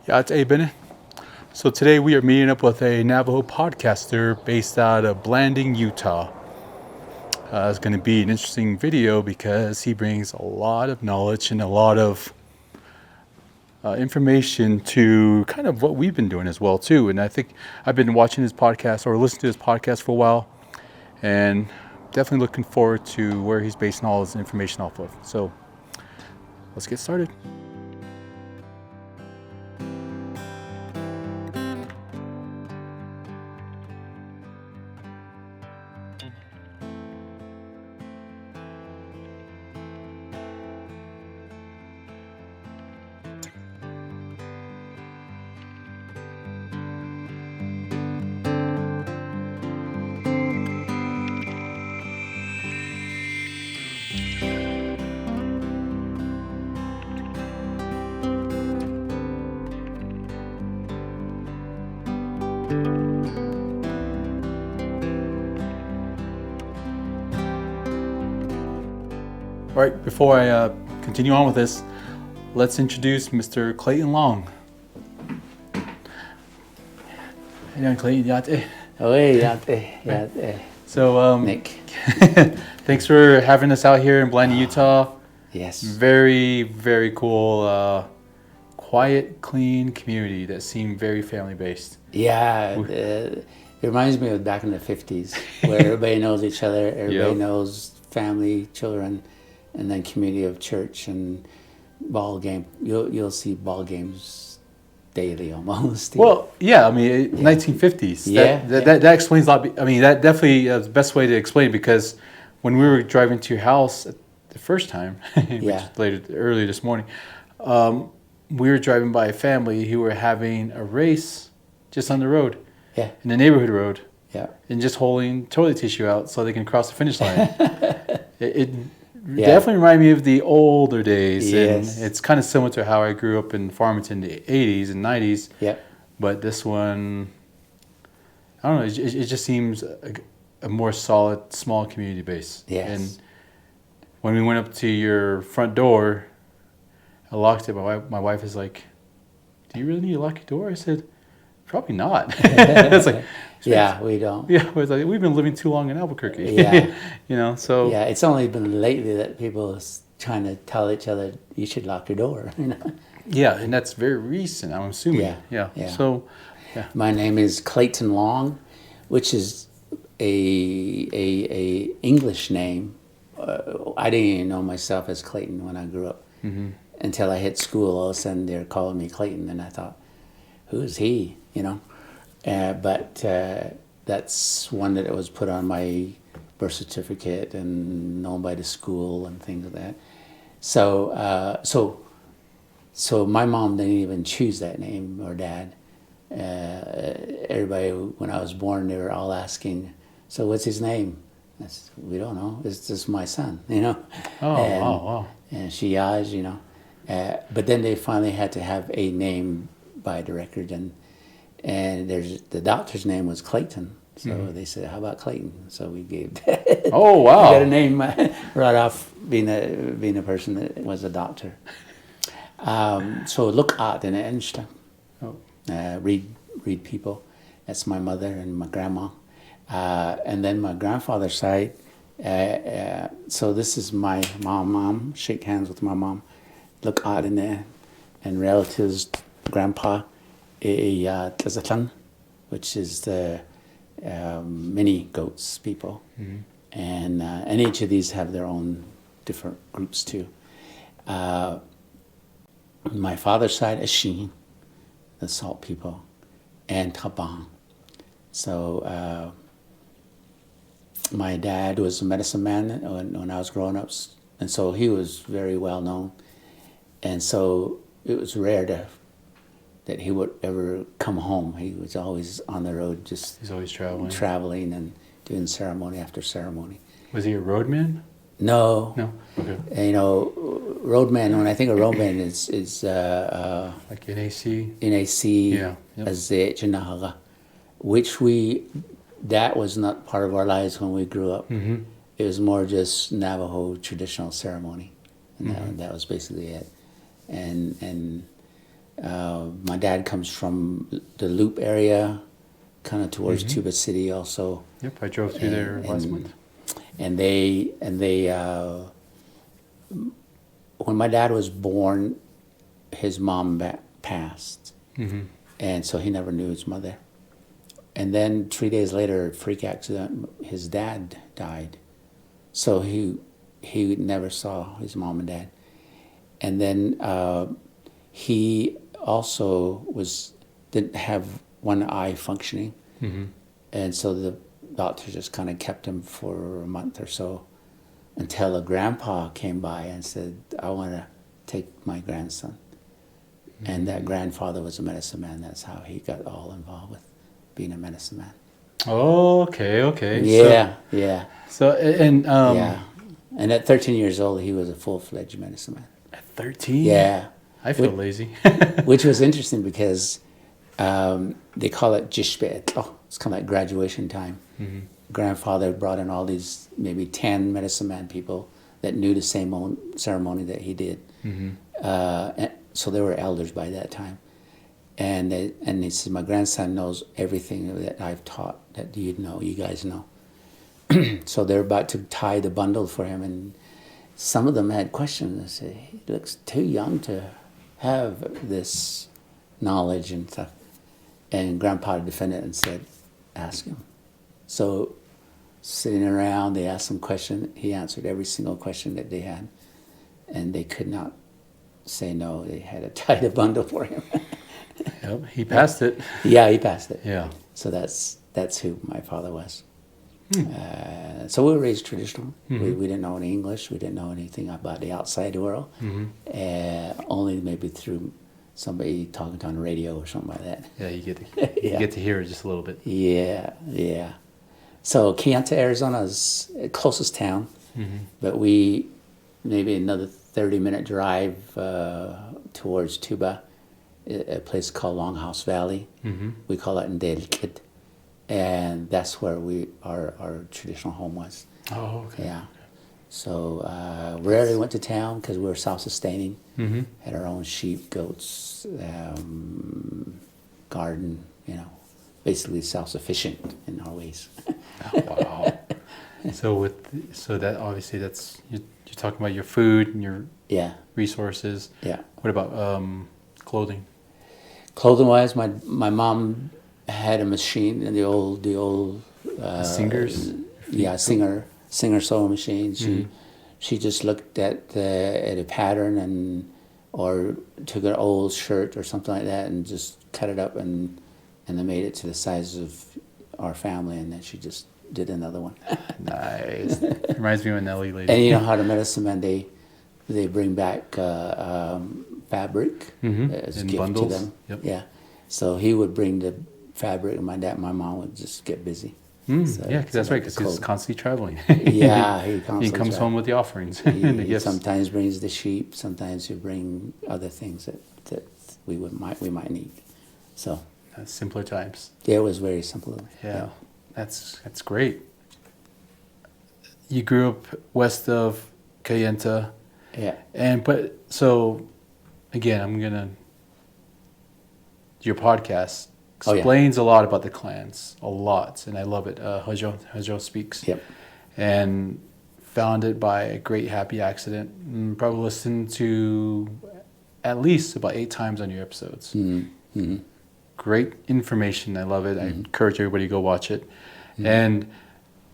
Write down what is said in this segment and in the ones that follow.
Yeah, it's Aben. So today we are meeting up with a Navajo podcaster based out of Blanding, Utah. It's going to be an interesting video because he brings a lot of knowledge and a lot of information to kind of what we've been doing as well too. And I think I've been watching his podcast or listening to his podcast for a while, and definitely looking forward to where he's basing all his information off of. So let's get started. All right, before I continue on with this, let's introduce Mr. Clayton Long. How you doing, Clayton? So, Nick. thanks for having us out here in Blanding, Utah. Yes. Very, very cool, quiet, clean community that seemed very family-based. Yeah, it reminds me of back in the 50s where everybody knows each other, everybody knows family, children, and then community of church and ball game. You'll see ball games daily almost. Well, yeah, I mean, 1950s. That explains a lot. I mean, that definitely is the best way to explain it, because when we were driving to your house the first time, earlier this morning, we were driving by a family who were having a race just on the road, in the neighborhood road, and just holding toilet tissue out so they can cross the finish line. It definitely reminded me of the older days, and it's kind of similar to how I grew up in Farmington in the 80s and 90s. Yeah. But this one, I don't know, it just seems a more solid, small community base. Yes. And when we went up to your front door, I locked it. My wife is like, "Do you really need to lock your door?" I said, "Probably not." It's like, we don't. Yeah, it's like, we've been living too long in Albuquerque. Yeah. So. Yeah, it's only been lately that people are trying to tell each other, you should lock your door, Yeah, and that's very recent, I'm assuming. Yeah. So, My name is Clayton Long, which is a English name. I didn't even know myself as Clayton when I grew up until I hit school. All of a sudden, they're calling me Clayton, and I thought, who's he? But that's one that was put on my birth certificate and known by the school and things like that. So my mom didn't even choose that name, or dad. Everybody, when I was born, they were all asking, "So what's his name?" I said, "We don't know. It's just my son, Wow. And she is, but then they finally had to have a name by the record, and the doctor's name was Clayton. So they said, "How about Clayton?" So we gave that. Oh, wow. We got a name right off being a person that was a doctor. So look at in Einstein. Read people. That's my mother and my grandma. And then my grandfather's side. So this is my mom. Shake hands with my mom. Look at in there. And relatives, grandpa, Tlazatlan, which is the mini goats people. And each of these have their own different groups too. My father's side is Sheen, the salt people, and Trabang. So my dad was a medicine man when I was growing up, and so he was very well known. And so it was rare that he would ever come home. He was always on the road, He's always traveling and doing ceremony after ceremony. Was he a roadman? No. Okay. Roadman. When I think of roadman, is like NAC. NAC. As the Chinahaga, which that was not part of our lives when we grew up. It was more just Navajo traditional ceremony, and that was basically it. And My dad comes from the Loop area, kind of towards Tuba City also. Yep, I drove through there last month. And they when my dad was born, his mom passed, and so he never knew his mother. And then 3 days later, freak accident, his dad died, so he never saw his mom and dad. And then he also didn't have one eye functioning, and so the doctor just kind of kept him for a month or so until a grandpa came by and said, I want to take my grandson. And that grandfather was a medicine man. That's how he got all involved with being a medicine man. Oh, okay. Yeah. So, and and at 13 years old, he was a full-fledged medicine man. At 13? Yeah. I feel lazy. Which was interesting because they call it jishbet. Oh, it's kind of like graduation time. Grandfather brought in all these maybe 10 medicine man people that knew the same ceremony that he did. And so they were elders by that time. And he said, my grandson knows everything that I've taught that you guys know. So they're about to tie the bundle for him, and some of them had questions. They said, he looks too young to have this knowledge and stuff. And Grandpa defended it and said, ask him. So sitting around, they asked him questions. He answered every single question that they had. And they could not say no. They had to tie the bundle for him. Yep, he passed it. Yeah, he passed it. Yeah. So that's who my father was. So we were raised traditional. We didn't know any English. We didn't know anything about the outside world. Only maybe through somebody talking on the radio or something like that. Yeah, you get to hear it just a little bit. Yeah. So Kayenta, Arizona is the closest town, but we maybe another 30-minute drive towards Tuba, a place called Longhouse Valley. We call it Ndelkid. And that's where our traditional home was. Oh, okay. Yeah. So rarely went to town because we were self-sustaining. Had our own sheep, goats, garden. Basically self-sufficient in our ways. Oh, wow. So that obviously you're talking about your food and your resources. Yeah. What about clothing? Clothing-wise, my mom had a machine, and the old Singers? Yeah, singer sewing machine. She just looked at a pattern or took an old shirt or something like that and just cut it up and then made it to the size of our family, and then she just did another one. Nice. Reminds me of an LA lady. And you know how the medicine men, they bring back fabric as a in gift bundles. to them. Yep. Yeah. So he would bring the fabric, and my mom would just get busy. Yeah, because that's right, because he's constantly traveling. Yeah, he constantly he comes home with the offerings. He sometimes brings the sheep. Sometimes he bring other things that we might need. So simpler times. Yeah, it was very simple. Yeah. That's great. You grew up west of Kayenta. Yeah. But so again, your podcast explains a lot about the clans, a lot, and I love it. Hozho speaks. Yep. And founded by a great happy accident. Probably listened to at least about 8 times on your episodes. Great information. I love it. I encourage everybody to go watch it. And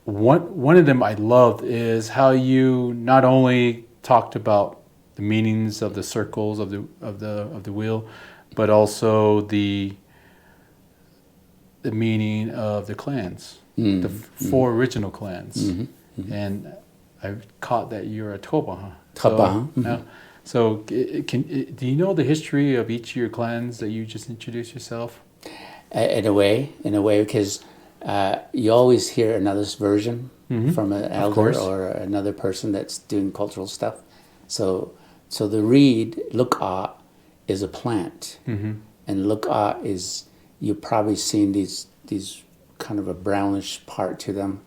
one of them I loved is how you not only talked about the meanings of the circles of the wheel, but also the meaning of the clans, the 4 original clans. And I caught that you're a Toba, huh? Toba. So do you know the history of each of your clans that you just introduced yourself? In a way, because you always hear another version from an elder or another person that's doing cultural stuff. So the reed, luk'a, is a plant. And luk'a is, you've probably seen these kind of a brownish part to them.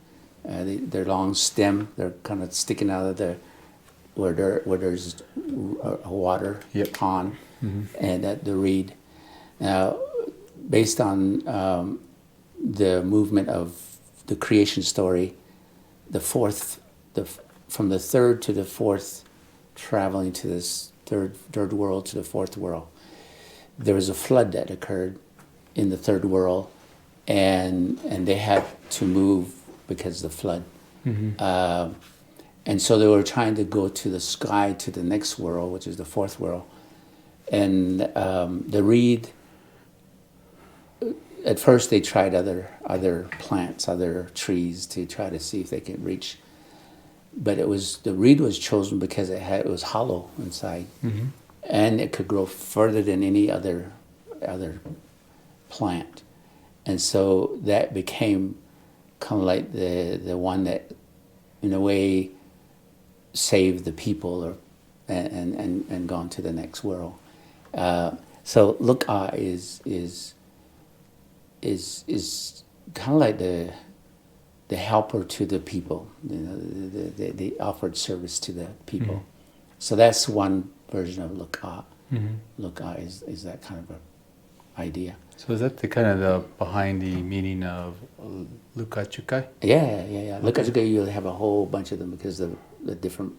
They're long stem. They're kind of sticking out of where there's a water pond, and the reed. Now, based on the movement of the creation story, from the third to the fourth, traveling to this third world to the fourth world, there was a flood that occurred in the third world, and they had to move because of the flood. And so they were trying to go to the sky to the next world, which is the fourth world. And the reed, at first they tried other plants, other trees to try to see if they could reach. But the reed was chosen because it was hollow inside, and it could grow further than any other plant. And so that became kind of like the one that, in a way, saved the people and gone to the next world. So Luka is kind of like the helper to the people. They offered service to the people. So that's one version of Luka. Luka is that kind of a idea. So is that the kind of the behind the meaning of Luka Chukai? Yeah. Luka Chukai, you'll have a whole bunch of them because of the different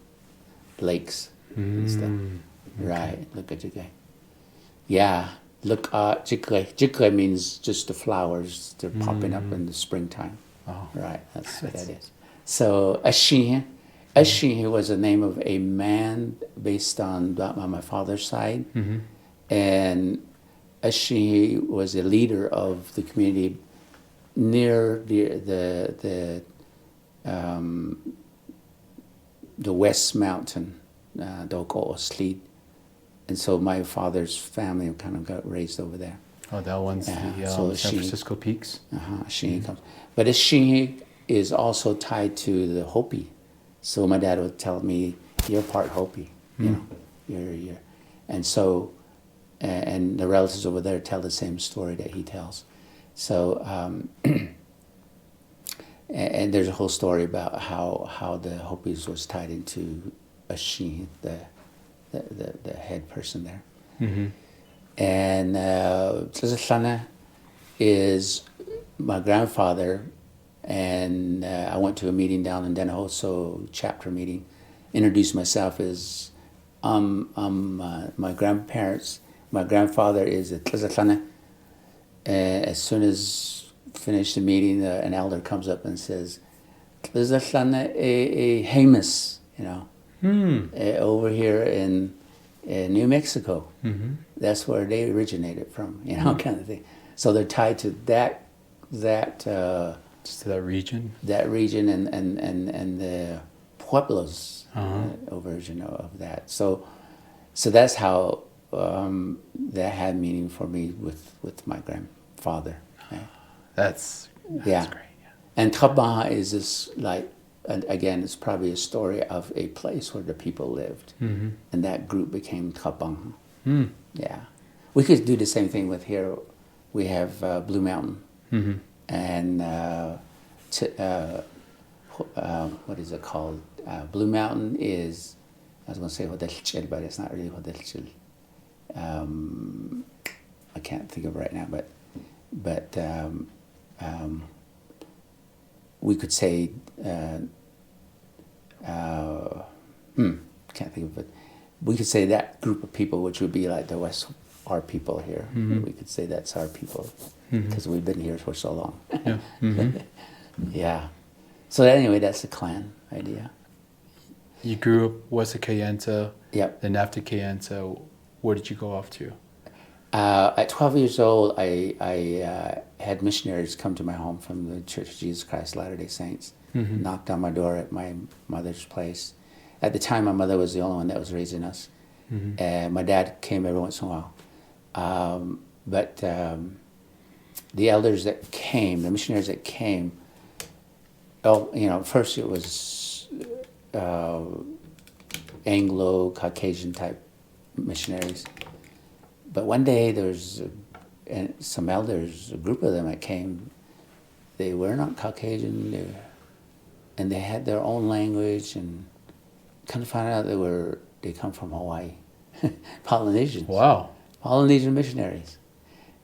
lakes and stuff. Okay. Right, Luka Chukai. Yeah, Luka Chukai. Chukai means just the flowers. They're popping up in the springtime. Oh. Right, that's what that is. So Ashin was the name of a man based on my father's side. And Ashin was a leader of the community near the West Mountain, Doko Slid. And so my father's family kind of got raised over there. Oh, that one's the San Francisco Peaks? Ashin comes. But Ashin is also tied to the Hopi. So my dad would tell me, you're part Hopi, you know, you're. And so, and the relatives over there tell the same story that he tells. So, and there's a whole story about how the Hopis was tied into Ashin, the head person there. And Tlazasana is my grandfather, and I went to a meeting down in Hozho chapter meeting, introduced myself as my grandparents. My grandfather is a Tlazasana. As soon as finished the meeting, an elder comes up and says, Tlazasana a Hamas, you know, over here in New Mexico. That's where they originated from, you know, kind of thing. So they're tied to that just to that region. That region and the pueblos version of that. So that's how that had meaning for me with my grandfather. Right? That's great. Yeah. And Trabaha is this, like, and again, it's probably a story of a place where the people lived, and that group became Trabaha. Yeah, we could do the same thing with here. We have Blue Mountain, and what is it called? Blue Mountain is, I was going to say Hodelchil, but it's not really Hodelchil. I can't think of it right now, but we could say, can't think of it. We could say that group of people, which would be like the West, our people here. We could say that's our people because we've been here for so long. Yeah. Yeah. So anyway, that's the clan idea. You grew up west of Kayenta. Yep. Then after Kayenta, where did you go off to? At 12 years old, I had missionaries come to my home from the Church of Jesus Christ Latter-day Saints, knocked on my door at my mother's place. At the time, my mother was the only one that was raising us. And my dad came every once in a while. But the elders that came, the missionaries that came, first it was Anglo-Caucasian type missionaries. But one day there was some elders, a group of them that came. They were not Caucasian, and they had their own language, and Kind of found out they come from Hawaii, Polynesians. Wow. Polynesian missionaries.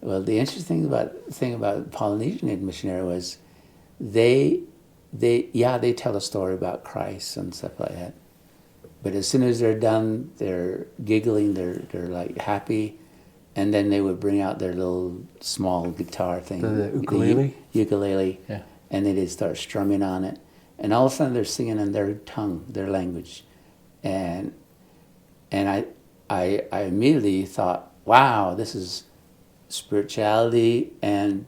Well, the interesting thing about Polynesian missionary was they tell a story about Christ and stuff like that. But as soon as they're done, they're giggling, they're like happy, and then they would bring out their little small guitar thing, the ukulele. Ukulele, Yeah. and then they'd start strumming on it, and all of a sudden they're singing in their tongue, their language, and I immediately thought, wow, this is spirituality and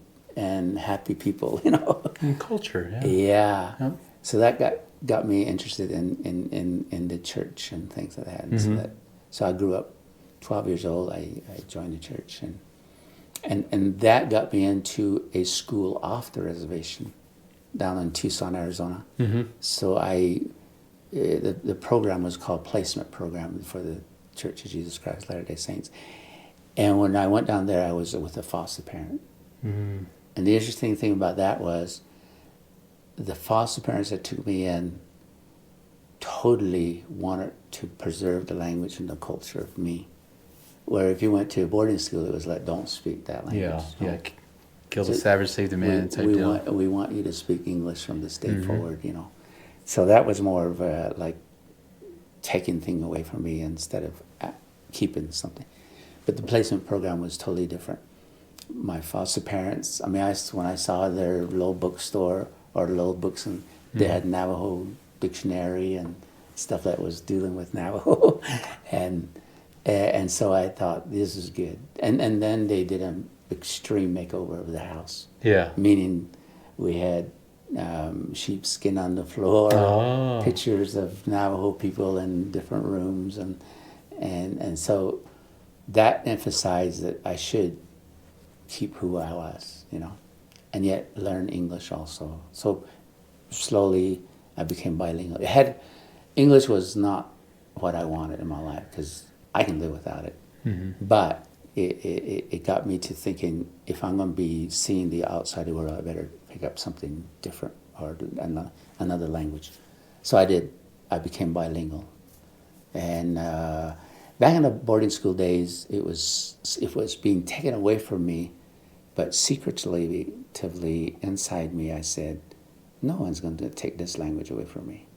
happy people, you know. And culture, yeah. Yeah. Yep. So that got me interested in the church and things like that. And so I grew up 12 years old. I joined the church, and that got me into a school off the reservation down in Tucson, Arizona. So the program was called Placement Program for the Church of Jesus Christ Latter-day Saints. And when I went down there, I was with a foster parent. And the interesting thing about that was the foster parents that took me in totally wanted to preserve the language and the culture of me. Where if you went to a boarding school, it was like, don't speak that language. Yeah. Kill the savage, save the man type deal. We want you to speak English from this day forward, you know. So that was more of a, like, taking things away from me instead of keeping something. But the placement program was totally different. My foster parents, I mean, when I saw their little bookstore or little books, and they had Navajo dictionary and stuff that was dealing with Navajo, and so I thought, this is good. And then they did an extreme makeover of the house. Yeah. Meaning we had sheepskin on the floor, pictures of Navajo people in different rooms, and so that emphasized that I should keep who I was, you know, and yet learn English also. So slowly I became bilingual. English was not what I wanted in my life because I can live without it, but it got me to thinking, if I'm going to be seeing the outside world, I better pick up something different or another language. So I did. I became bilingual. And back in the boarding school days, it was being taken away from me, but secretly inside me, I said, no one's going to take this language away from me.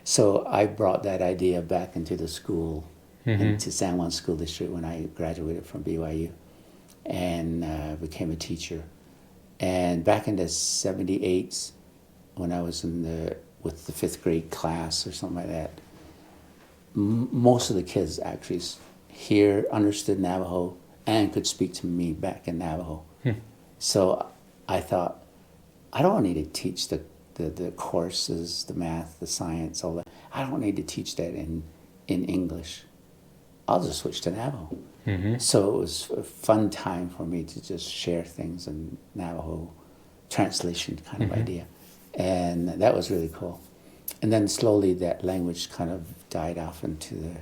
So I brought that idea back into the school, into San Juan School District when I graduated from BYU, and became a teacher. And back in the 78s, when I was with the 5th grade class or something like that, most of the kids actually here understood Navajo and could speak to me back in Navajo. So I thought, I don't need to teach the courses, the math, the science, all that. I don't need to teach that in English. I'll just switch to Navajo. So it was a fun time for me to just share things in Navajo translation kind of idea. And that was really cool. And then slowly that language kind of died off into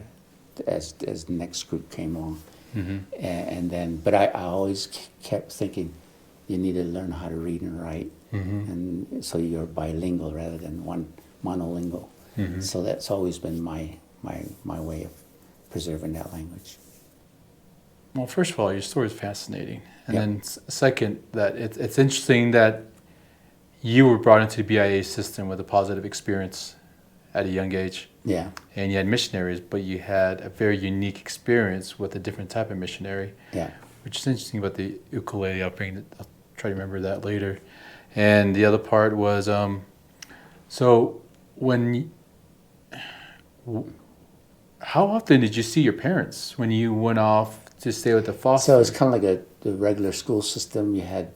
as the next group came along. And then, but I always kept thinking, you need to learn how to read and write. And so you're bilingual rather than monolingual. So that's always been my way of preserving that language. Well, first of all, your story is fascinating. And then second, that it's interesting that you were brought into the BIA system with a positive experience at a young age. Yeah. And you had missionaries, but you had a very unique experience with a different type of missionary. Yeah. Which is interesting about the ukulele upbringing. I'll try to remember that later. And the other part was, so how often did you see your parents when you went off to stay with the foster? So it's kind of like the regular school system. You had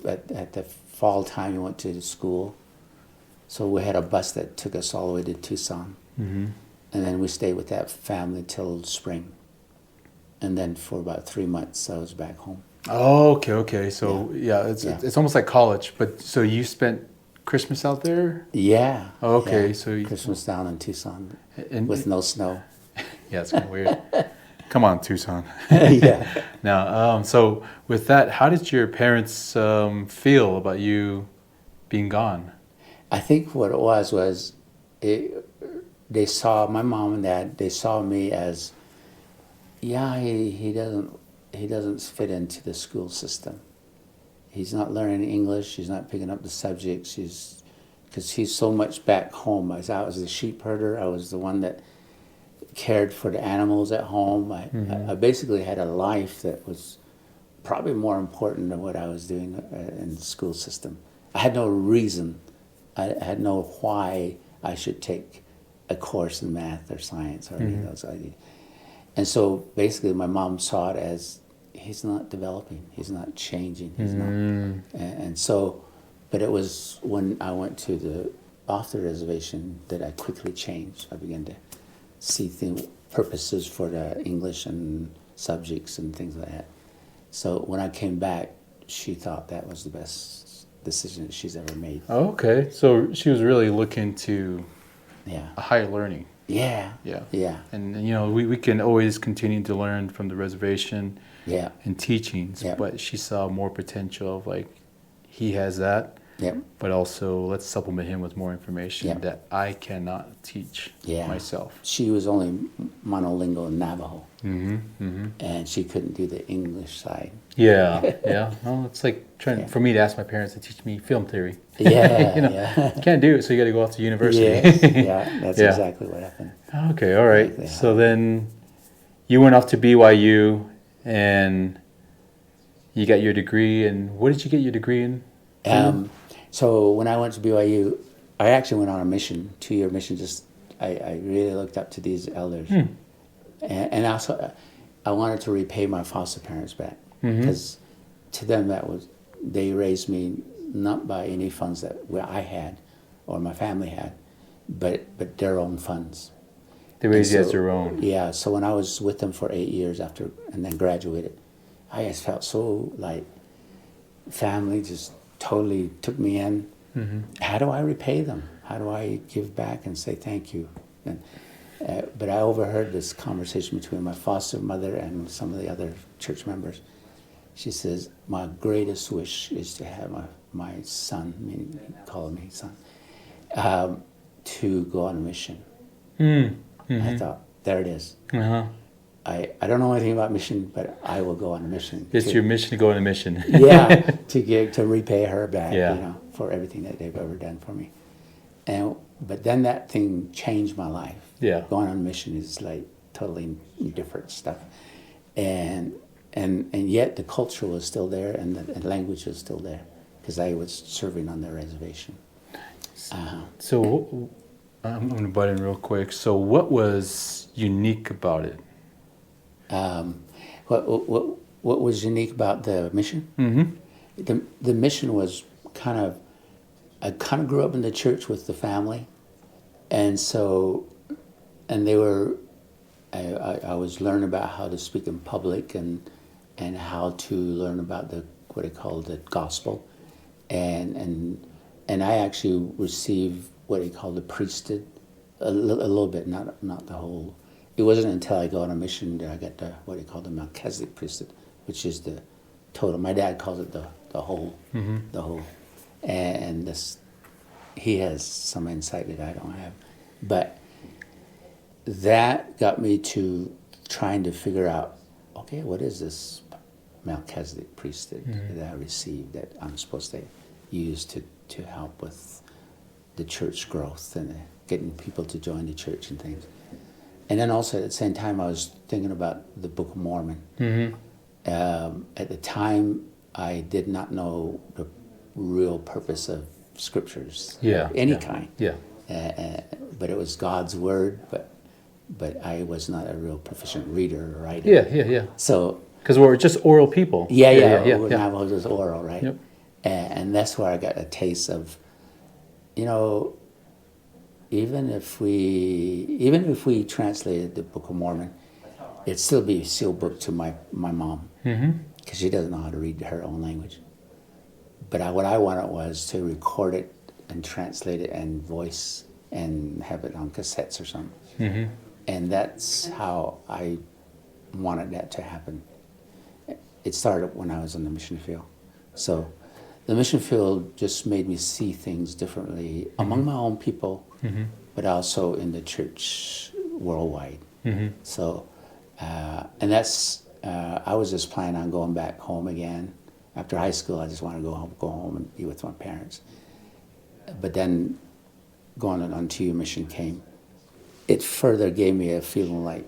at the fall time you went to school. So we had a bus that took us all the way to Tucson, and then we stayed with that family till spring. And then for about 3 months, I was back home. Oh, okay. So it's almost like college. But so you spent Christmas out there? Yeah. Okay, yeah. so Christmas down in Tucson with no snow. Yeah, it's kind of weird. Come on, Tucson. Yeah. Now, so with that, how did your parents feel about you being gone? I think what it was they saw my mom and dad. They saw me as, yeah, he doesn't fit into the school system. He's not learning English. He's not picking up the subjects. Because he's so much back home. I was the sheep herder. I was the one that cared for the animals at home. I basically had a life that was probably more important than what I was doing in the school system. I had no reason. I had no why I should take a course in math or science or any of those ideas. And so basically my mom saw it as, he's not developing, he's not changing, he's not. And so, but it was when I went to off the reservation that I quickly changed. I began to see purposes for the English and subjects and things like that. So when I came back, she thought that was the best decision that she's ever made. Oh, okay. So she was really looking to a higher learning. Yeah. And you know, we can always continue to learn from the reservation and teachings, but she saw more potential of like, he has that, but also let's supplement him with more information that I cannot teach myself. She was only monolingual in Navajo, and she couldn't do the English side. Well, it's like trying for me to ask my parents to teach me film theory. You can't do it, so you got to go off to university. That's exactly what happened. Okay, all right. Exactly. So then you went off to BYU, and you got your degree. And what did you get your degree in? So when I went to BYU, I actually went on a mission, 2-year mission. I really looked up to these elders, and also I wanted to repay my foster parents back, because to them they raised me not by any funds that I had or my family had, but their own funds. They raised you as their own. Yeah. So when I was with them for 8 years and then graduated, I just felt so like family just totally took me in. How do I repay them? How do I give back and say thank you? And, but I overheard this conversation between my foster mother and some of the other church members. She says, my greatest wish is to have my son, meaning calling me son, to go on a mission. I thought, there it is. I don't know anything about mission, but I will go on a mission. It's your mission to go on a mission. to repay her back, for everything that they've ever done for me. But then that thing changed my life. Going on a mission is like totally different stuff, and yet the culture was still there, and the language was still there, because I was serving on the reservation. So I'm going to butt in real quick. So what was unique about it? What was unique about the mission? The mission was I kind of grew up in the church with the family, and they were. I was learning about how to speak in public and how to learn about what they call the gospel, and I actually received what they call the priesthood, a little bit, not the whole. It wasn't until I go on a mission that I got what they call the Melchizedek priesthood, which is the total. My dad calls it the whole, the whole, and this, he has some insight that I don't have, but that got me to trying to figure out, okay, what is this Melchizedek priesthood that I received that I'm supposed to use to help with the church growth and getting people to join the church and things. And then also at the same time, I was thinking about the Book of Mormon. At the time, I did not know the real purpose of scriptures, any kind. But it was God's word. But I was not a real proficient reader or writer. So because we're just oral people. Navajo is oral, right? And that's where I got a taste of, even if we translated the Book of Mormon, it'd still be a sealed book to my mom, because she doesn't know how to read her own language. But what I wanted was to record it and translate it and voice and have it on cassettes or something. And that's how I wanted that to happen. It started when I was in the mission field. So the mission field just made me see things differently among my own people, but also in the church worldwide. Mm-hmm. So, and that's, I was just planning on going back home again. After high school, I just wanted to go home and be with my parents. But then going on to mission came. It further gave me a feeling like,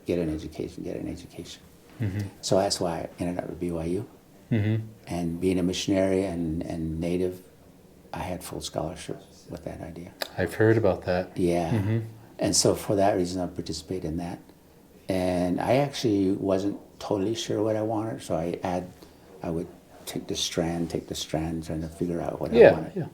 get an education. Mm-hmm. So that's why I ended up at BYU. Mm-hmm. And being a missionary and native, I had full scholarship with that idea. I've heard about that. Yeah. Mm-hmm. And so for that reason, I participated in that. And I actually wasn't totally sure what I wanted, so I would take the strand, trying to figure out what I wanted. Yeah.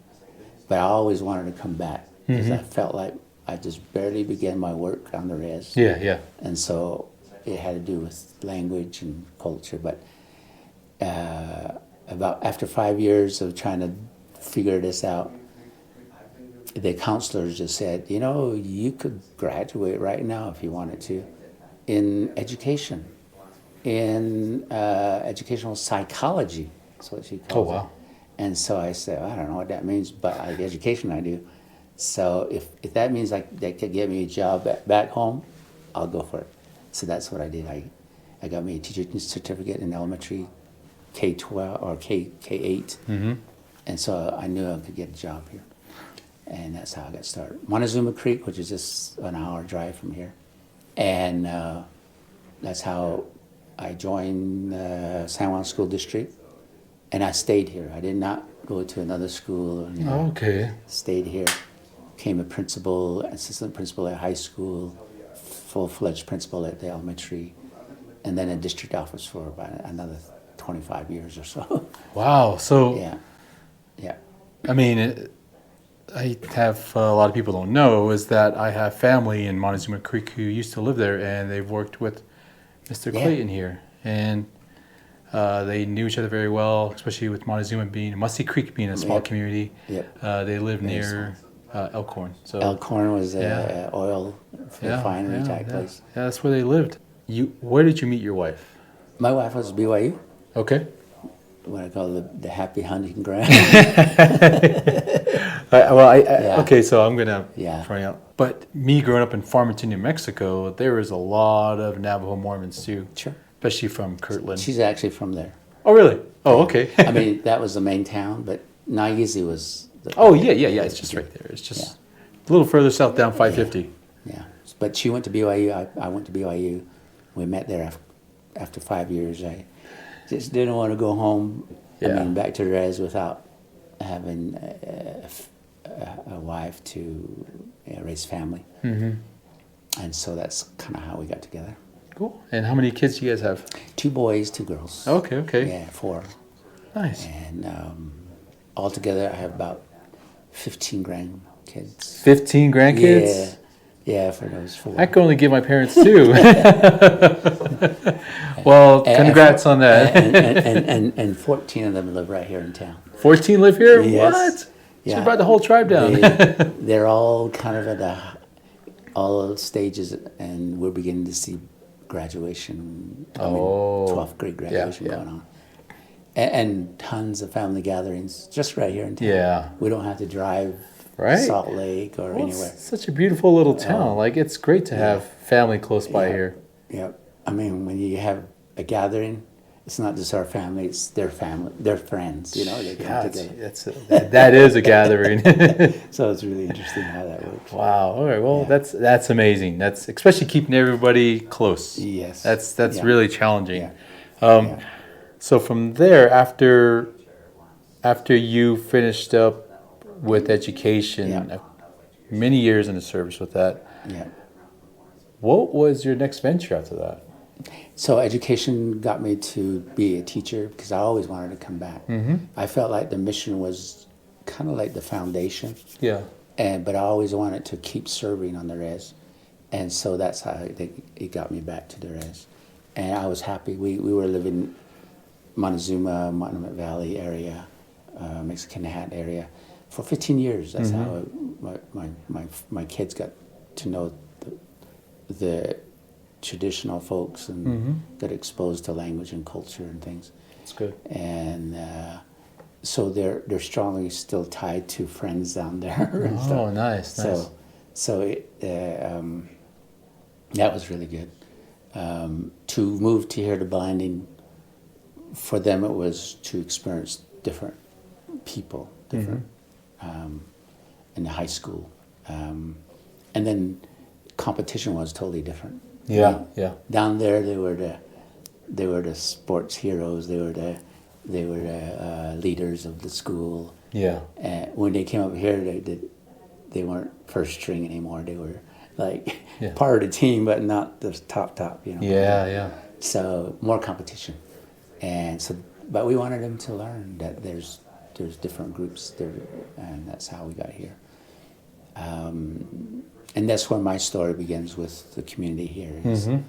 But I always wanted to come back because Mm-hmm. I felt like I just barely began my work on the res. Yeah. And so it had to do with language and culture. But about after 5 years of trying to figure this out, the counselors just said, you could graduate right now if you wanted to in education, in educational psychology. That's what she calls Oh, wow. it. And so I said, I don't know what that means, but education I do. So if that means like they could get me a job back home, I'll go for it. So that's what I did. I got me a teaching certificate in elementary, K-12 or K-8. Mm-hmm. And so I knew I could get a job here. And that's how I got started. Montezuma Creek, which is just an hour drive from here. And that's how I joined San Juan School District. And I stayed here. I did not go to another school. Okay. Stayed here. Became a principal, assistant principal at high school, full-fledged principal at the elementary, and then a district office for about another 25 years or so. Wow. So, Yeah. I mean, I have a lot of people don't know is that I have family in Montezuma Creek who used to live there, and they've worked with Mr. Clayton here, and they knew each other very well, especially with Montezuma being Musty Creek being a small community. Yep. They live near Elkhorn. So Elkhorn was a oil refinery type place. Yeah, that's where they lived. Where did you meet your wife? My wife was BYU. Okay. What I call the happy hunting ground. Okay, so I'm gonna point out. But me growing up in Farmington, New Mexico, there was a lot of Navajo Mormons too. Sure. Especially from Kirtland. She's actually from there. Oh, really? Oh, okay. I mean, that was the main town, but Nagizi was. Yeah. It's just right there. It's just a little further south down 550. Yeah. But she went to BYU. I went to BYU. We met there after 5 years. I just didn't want to go home. Yeah. I mean, back to res without having a wife to raise family. Mm-hmm. And so that's kind of how we got together. Cool. And how many kids do you guys have? 2 boys, 2 girls. Okay. Yeah, 4. Nice. And altogether, I have about 15 grandkids. 15 grandkids? Yeah, for those 4. I can only give my parents 2. Well, congrats on that. And 14 of them live right here in town. 14 live here? Yes. What? So Yeah. you brought the whole tribe down. They're all kind of at all stages, and we're beginning to see graduation. 12th grade graduation going on. And tons of family gatherings just right here in town. Yeah. We don't have to drive Salt Lake or anywhere. It's such a beautiful little town. Like, it's great to have family close by here. Yeah. I mean, when you have a gathering, it's not just our family, it's their family, their friends, they come together. That is a gathering. So it's really interesting how that works. Wow. All right. Well, that's amazing. That's especially keeping everybody close. Yes. That's really challenging. Yeah. So from there, after you finished up with education, many years in the service with that, what was your next venture after that? So education got me to be a teacher because I always wanted to come back. Mm-hmm. I felt like the mission was kind of like the foundation. Yeah. But I always wanted to keep serving on the res. And so that's how it got me back to the res. And I was happy. We were living Montezuma, Monument Valley area, Mexican Hat area for 15 years. That's how my kids got to know the traditional folks and got exposed to language and culture and things. That's good. And so they're strongly still tied to friends down there. Oh, nice. So that was really good. To move to here to Blanding, for them it was to experience different people, different in the high school, and then competition was totally different. Yeah, yeah. Down there, they were the sports heroes. They were the leaders of the school. Yeah. And when they came up here, they weren't first string anymore. They were like part of the team, but not the top. You know. Yeah, yeah. So more competition, and so, but we wanted them to learn that there's different groups there, and that's how we got here. And that's where my story begins with the community here.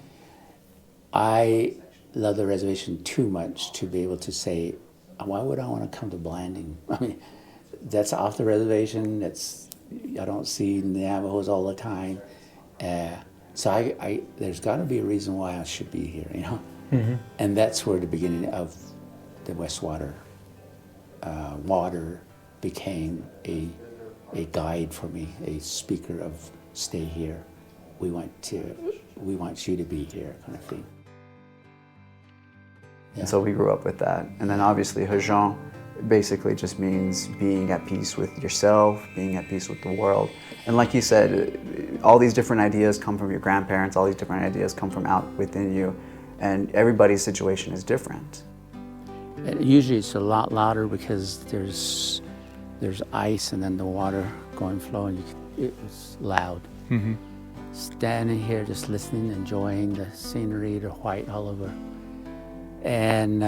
I love the reservation too much to be able to say, why would I want to come to Blanding? I mean, that's off the reservation. I don't see Navajos all the time. So I there's got to be a reason why I should be here, you know? And that's where the beginning of the Westwater water became a guide for me, a speaker of stay here. We want you to be here, kind of thing. Yeah. And so we grew up with that. And then obviously Hozho basically just means being at peace with yourself, being at peace with the world. And like you said, all these different ideas come from your grandparents, all these different ideas come from out within you, and everybody's situation is different. Usually it's a lot louder because there's ice and then the water going flowing. It was loud. Standing here just listening, enjoying the scenery, the white all over. And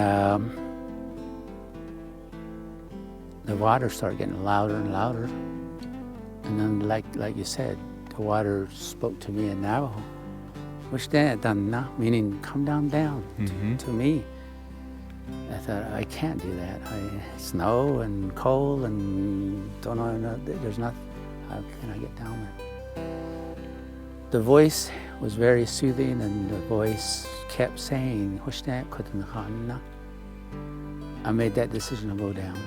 the water started getting louder and louder. And then like you said, the water spoke to me in Navajo. Which meaning come down to me. I thought, I can't do that. Snow and cold and don't know, there's nothing. How can I get down there? The voice was very soothing, and the voice kept saying, I made that decision to go down.